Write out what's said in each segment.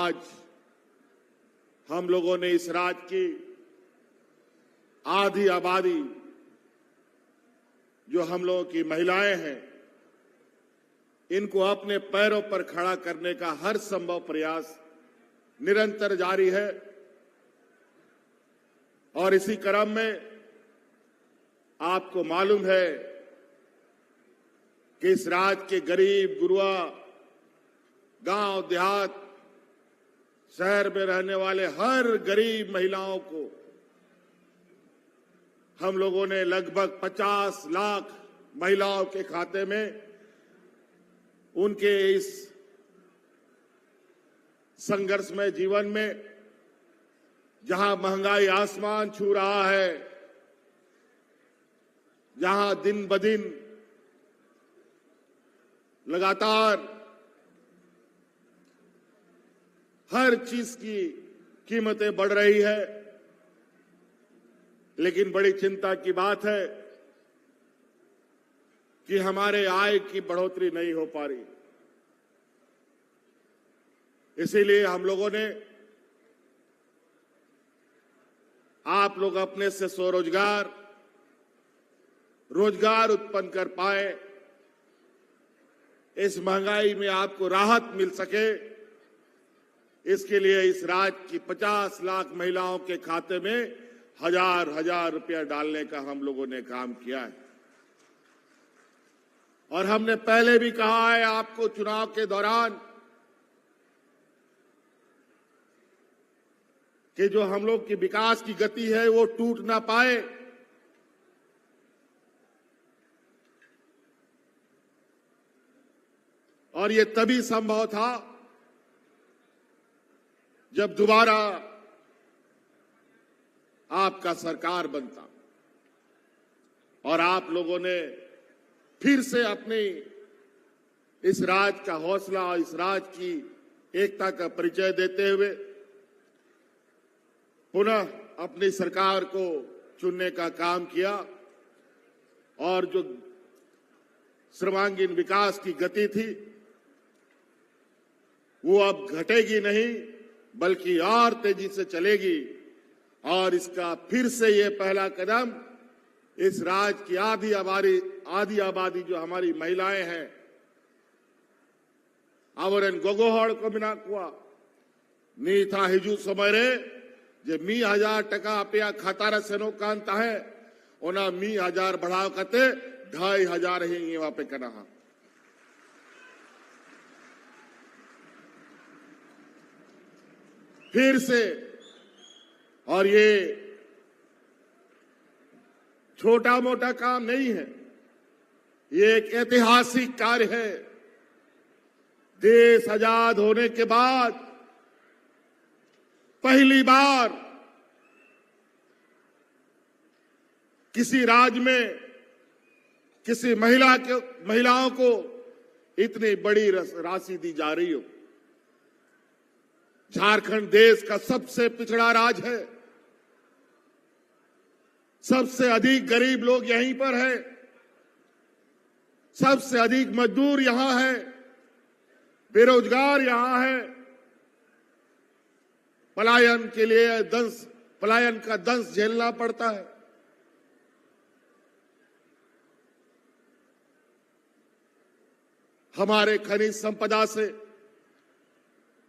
आज हम लोगों ने इस राज्य की आधी आबादी जो हम लोगों की महिलाएं हैं, इनको अपने पैरों पर खड़ा करने का हर संभव प्रयास निरंतर जारी है। और इसी क्रम में आपको मालूम है कि इस राज्य के गरीब गुरुआ, गांव देहात, शहर में रहने वाले हर गरीब महिलाओं को हम लोगों ने लगभग 50 लाख महिलाओं के खाते में उनके इस संघर्षमय जीवन में, जहां महंगाई आसमान छू रहा है, जहां दिन ब दिन लगातार हर चीज की कीमतें बढ़ रही है, लेकिन बड़ी चिंता की बात है कि हमारे आय की बढ़ोतरी नहीं हो पा रही। इसीलिए हम लोगों ने आप लोग अपने से स्वरोजगार, रोजगार उत्पन्न कर पाए, इस महंगाई में आपको राहत मिल सके, इसके लिए इस राज्य की 50 लाख महिलाओं के खाते में हजार रुपया डालने का हम लोगों ने काम किया है। और हमने पहले भी कहा है आपको चुनाव के दौरान कि जो हम लोग की विकास की गति है वो टूट ना पाए। और ये तभी संभव था जब दोबारा आपका सरकार बनता और आप लोगों ने फिर से अपनी इस राज्य का हौसला, इस राज्य की एकता का परिचय देते हुए पुनः अपनी सरकार को चुनने का काम किया। और जो सर्वांगीण विकास की गति थी वो अब घटेगी नहीं, बल्कि और तेजी से चलेगी। और इसका फिर से ये पहला कदम इस राज्य की आधी आबादी जो हमारी महिलाएं हैं, आवरन गोगोहड़ को बिना कुआ नी था हिजू समय रे जे 1000 टका अपया खातारा सेनो कांता है ओना 1000 बढ़ाव कते 2500 ही ये वापे करना। फिर से, और ये छोटा मोटा काम नहीं है, ये एक ऐतिहासिक कार्य है। देश आजाद होने के बाद पहली बार किसी राज्य में किसी महिलाओं को इतनी बड़ी राशि दी जा रही हो। झारखंड देश का सबसे पिछड़ा राज्य है, सबसे अधिक गरीब लोग यहीं पर है, सबसे अधिक मजदूर यहां है, बेरोजगार यहां है। पलायन के लिए पलायन का दंश झेलना पड़ता है। हमारे खनिज संपदा से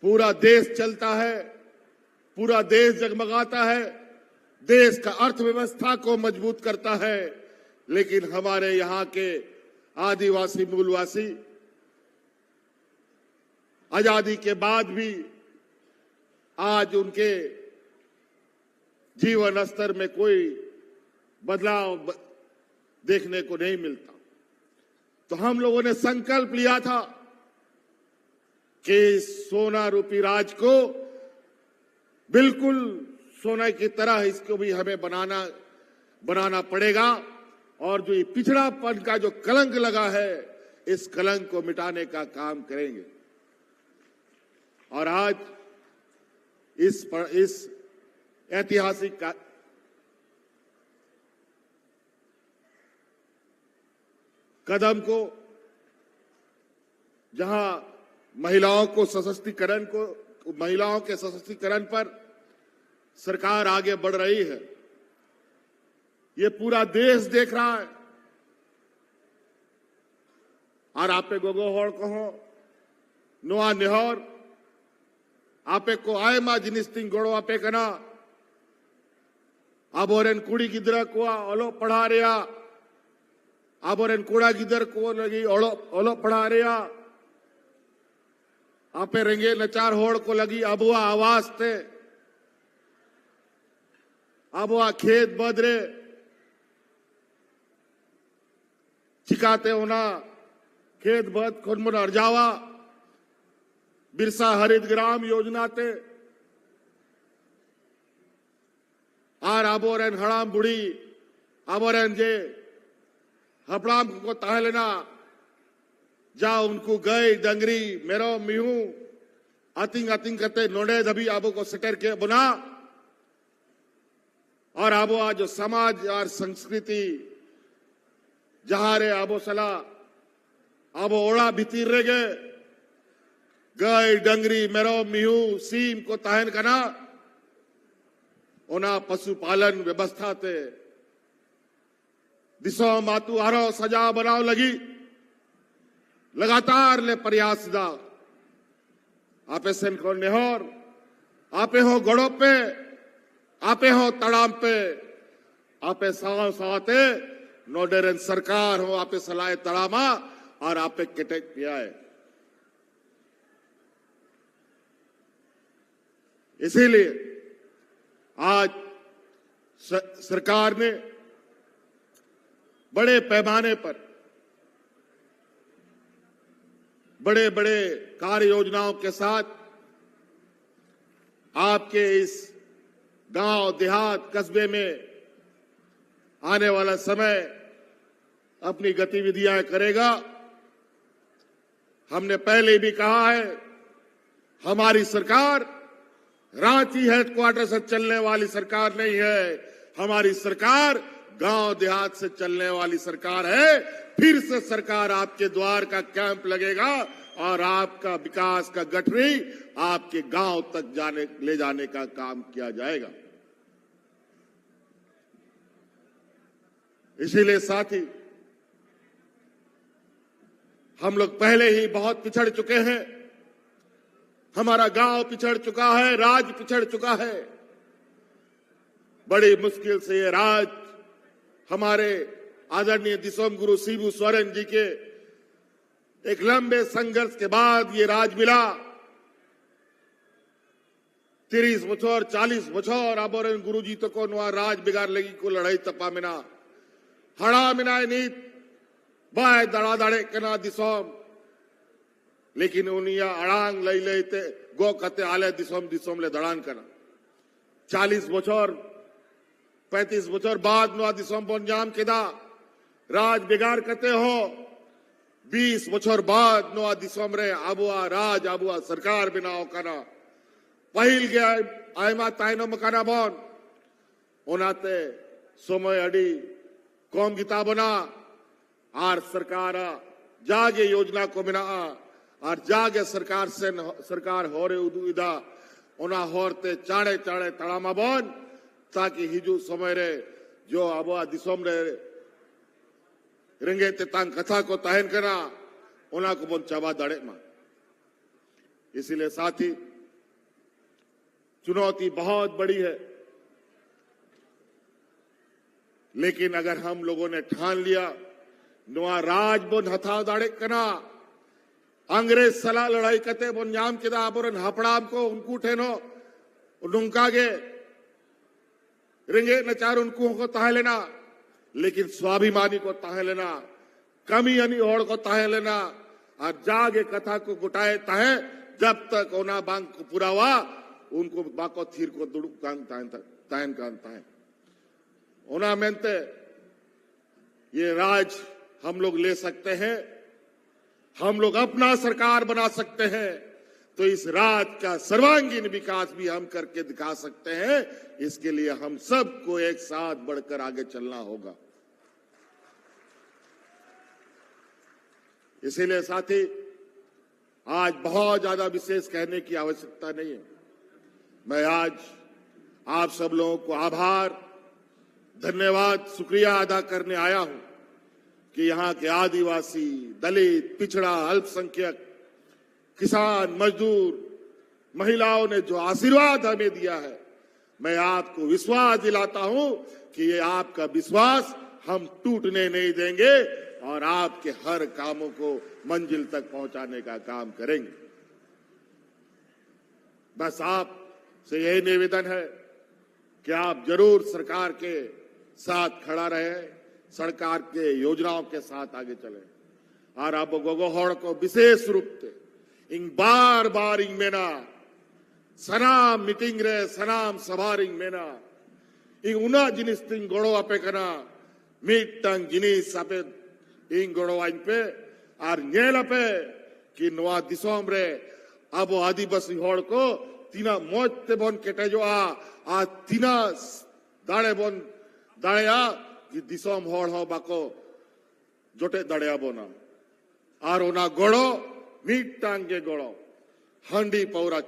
पूरा देश चलता है, पूरा देश जगमगाता है, देश का अर्थव्यवस्था को मजबूत करता है। लेकिन हमारे यहाँ के आदिवासी मूलवासी आजादी के बाद भी आज उनके जीवन स्तर में कोई बदलाव देखने को नहीं मिलता। तो हम लोगों ने संकल्प लिया था कि सोना रूपी राज को बिल्कुल सोना की तरह इसको भी हमें बनाना पड़ेगा। और जो ये पिछड़ापन का जो कलंक लगा है, इस कलंक को मिटाने का काम करेंगे। और आज इस ऐतिहासिक कदम को, जहां महिलाओं को सशक्तिकरण महिलाओं के सशक्तिकरण पर सरकार आगे बढ़ रही है। ये पूरा देश देख रहा है। और आपे गोगो होड़ कहो नोआ नेहर आपे को आयमा जिनिस तिंग गोड़ो आपे कना आबोरेन कुड़ी गिदरा को ओलो पढ़ा रिया आबोरेन कुड़ा गिदर को लगी ओलो पढ़ा रिया आपे रेंगे नचार होड़ को लगी अबुआ आवाज थे अबुआ खेत बदरे चिकाते होना खेत बद खुनमुन अर्जावा बिरसा हरित ग्राम योजना ते आर आबोरेन हड़ाम बुढ़ी आबोरेन जे हपड़ाम को ताहलेना जा उनको गए डंगरी मेरो मिहू अतिंग अतिंग करते नोडे दबी आबो को सिटर के बुना और आबो आज जो समाज और संस्कृति जहां रे आबो सला आबो ओड़ा भीतर रे गए डंगरी मेरो मिहू सीम को ताहन कना ओना पशुपालन व्यवस्था ते दिशो मातु आरो सजा बनाव लगी लगातार ले प्रयास दा आपे सेन को नेहर आपे हो गड़ो पे आपे हो तड़ाम पे आपे साव सावते नोडेरन सरकार हो आपे सलाए तड़ामा और आपे केटेक पिया है। इसीलिए आज सरकार ने बड़े पैमाने पर बड़े बड़े कार्य योजनाओं के साथ आपके इस गांव देहात कस्बे में आने वाला समय अपनी गतिविधियां करेगा। हमने पहले भी कहा है हमारी सरकार रांची हेडक्वार्टर से चलने वाली सरकार नहीं है, हमारी सरकार गांव देहात से चलने वाली सरकार है। फिर से सरकार आपके द्वार का कैंप लगेगा और आपका विकास का गठरी आपके गांव तक ले जाने का काम किया जाएगा। इसीलिए साथी हम लोग पहले ही बहुत पिछड़ चुके हैं। हमारा गांव पिछड़ चुका है, राज्य पिछड़ चुका है। बड़ी मुश्किल से ये राज्य हमारे आदरणीय दिसोम गुरु शिबू सोरेन जी के एक लंबे संघर्ष के बाद ये राज मिला। 30 बछर 40 बछर आबोरेन गुरु जी तो को नुआ राज बिगाड़ लगी को लड़ाई तपा मिना हड़ा मिनाए नीत बाय दड़ा दड़े कना दिसोम लेकिन उनिया अड़ांग लई लेते गो कते आले दिसोम दिसोम ले दड़ान कना 40 बछर 35 बछर बाद नुआ दिसोम पंजाम केदा राज बिगाड़ कते हो 20 बछर बाद नुआ दिसोम रे आबुआ राज आबुआ सरकार बनाओ कना पहिल के आयमा ताइनो मकाना बोन ओनाते समय अड़ी कौम गीता बना आर सरकार जागे योजना को बिना और जागे सरकार से सरकार हो रे उदुदा ओना होरते चाड़े चाड़े तड़ामा बोन ताकि हिजू समय रे जो आबुआ दिसोम रे रेंगे ते तांग कथा को ताहन करा ओना को बोन चाबा दड़े मा। इसीलिए साथी चुनौती बहुत बड़ी है, लेकिन अगर हम लोगों ने ठान लिया नुआ राज बोन हथाव दाड़े कना अंग्रेज सला लड़ाई कते बोन जाम किदा आबोरन हपड़ाम को उनको ठेनो नुंका गे रेंगे नचार उनको को ताह लेना, लेकिन स्वाभिमानी को ताह लेना, कमी यानी ओढ़ को ताह लेना और जागे कथा को गुटाए ताहे जब तक ओना बांग को पुरावा उनको बाको थीर को दुड़ुक ताहन कांता है ओना मेनते ये राज हम लोग ले सकते हैं, हम लोग अपना सरकार बना सकते हैं, तो इस राज का सर्वांगीण विकास भी हम करके दिखा सकते हैं। इसके लिए हम सबको एक साथ बढ़कर आगे चलना होगा। इसीलिए साथी आज बहुत ज्यादा विशेष कहने की आवश्यकता नहीं है। मैं आज आप सब लोगों को आभार, धन्यवाद, शुक्रिया अदा करने आया हूं कि यहाँ के आदिवासी, दलित, पिछड़ा, अल्पसंख्यक, किसान, मजदूर, महिलाओं ने जो आशीर्वाद हमें दिया है, मैं आपको विश्वास दिलाता हूं कि ये आपका विश्वास हम टूटने नहीं देंगे और आपके हर कामों को मंजिल तक पहुंचाने का काम करेंगे। बस आप से यही निवेदन है कि आप जरूर सरकार के साथ खड़ा रहे, सरकार के योजनाओं के साथ आगे चले और अब गोगो हॉड़ को विशेष रूप से इन बार बार इंग मेना सनाम मीटिंग रे सनाम सभारिंग मेना इंग उना जिनिस तिंग गोड़ो आपे कना मीटंग जिनिस आपे इंग गोड़ो आइन पे और नेल आपे कि नवा दिसोम रे अब आदिवासी हॉड़ को तीना मोते बोन केटे जो आ तीना दाड़े बोन दाड़ेया कि दिसोम हॉड़ हो बाको जोटे दाड़ेया बोना और उना गोड़ो मीटंग के गोड़ो हंडी पौरा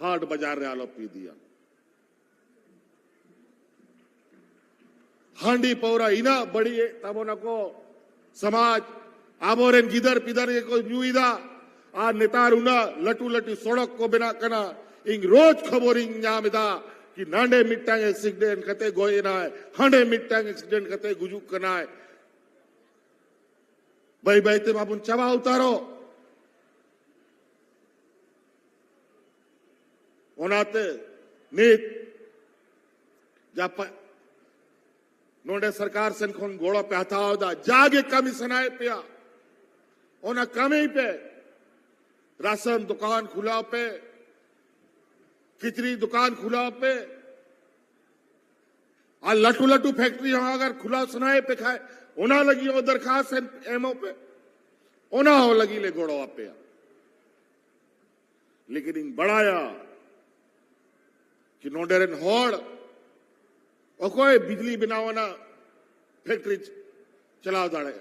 हाट बाजार रे आलो पी दिया हांडी पौरा इना बड़ी तबोना को समाज आबोरेन गिदर पिदर ये को न्यूइदा आ नेतार उना लटू लटू सड़क को बिना कना इंग रोज खबर इंग नामिदा कि नांडे मिट्टांग एक्सीडेंट कते गोये ना है हांडे मिट्टांग एक्सीडेंट कते गुजुक कना है भाई भाई ते बाबुन चबा उतारो ओनाते नीत जब नोडे सरकार से खोन गोड़ा पे हथावदा जागे कमीशन आए पिया ओना कमी पे राशन दुकान खुला पे खिचड़ी दुकान खुला पे आ लटू लटू फैक्ट्री अगर खुला सुनाए पे खाए ओना लगी वो दरखास्त एमओ पे ओना हो लगी ले गोड़ो पे लेकिन इन बढ़ाया कि नोडेरन हॉड़ और कोई बिजली बनावाना फैक्ट्री चलाव दाड़े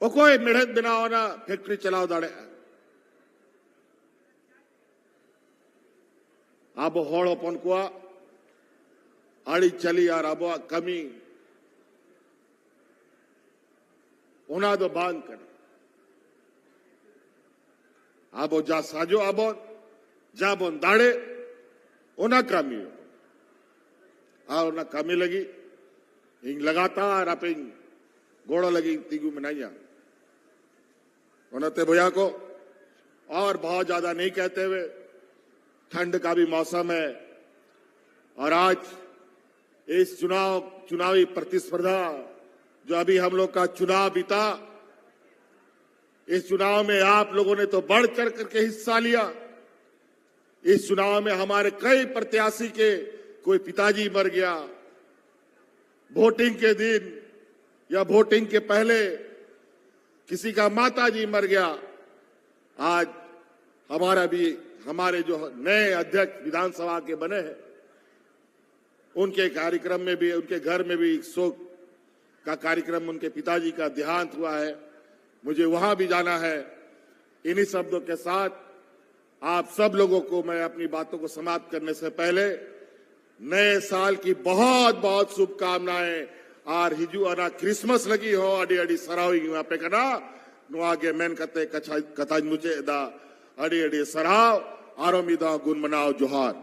और कोई मेहनत बनावाना फैक्ट्री चलाव दाड़े अब हॉड़ अपन को आड़ी चली यार अब कमी ओना दो बांध कर अब जा साजो अब जा बोन दाड़े ओना कमी और ना कमी लगी इंग लगातार आप इंग गोड़ा लगी तिगु मनाइया ओनते भैया को और बहुत ज्यादा नहीं कहते हुए ठंड का भी मौसम है और आज इस चुनावी प्रतिस्पर्धा जो अभी हम लोग का चुनाव बीता इस चुनाव में आप लोगों ने तो बढ़ चढ़ करके हिस्सा लिया। इस चुनाव में हमारे कई प्रत्याशी के कोई पिताजी मर गया वोटिंग के दिन या वोटिंग के पहले किसी का माताजी मर गया। आज हमारे जो नए अध्यक्ष विधानसभा के बने हैं उनके कार्यक्रम में भी उनके घर में भी शोक का कार्यक्रम उनके पिताजी का देहांत हुआ है। मुझे वहां भी जाना है। इन्हीं शब्दों के साथ आप सब लोगों को मैं अपनी बातों को समाप्त करने से पहले नए साल की बहुत बहुत शुभकामनाएं और हिजू आना क्रिसमस लगी हो अड़ी अड़ी सरावी वहां पे कना नुआगे मेन कते कथा मुझे दा अड़ी अड़ी सराव आरोमिदा गुण मनाओ जोहार।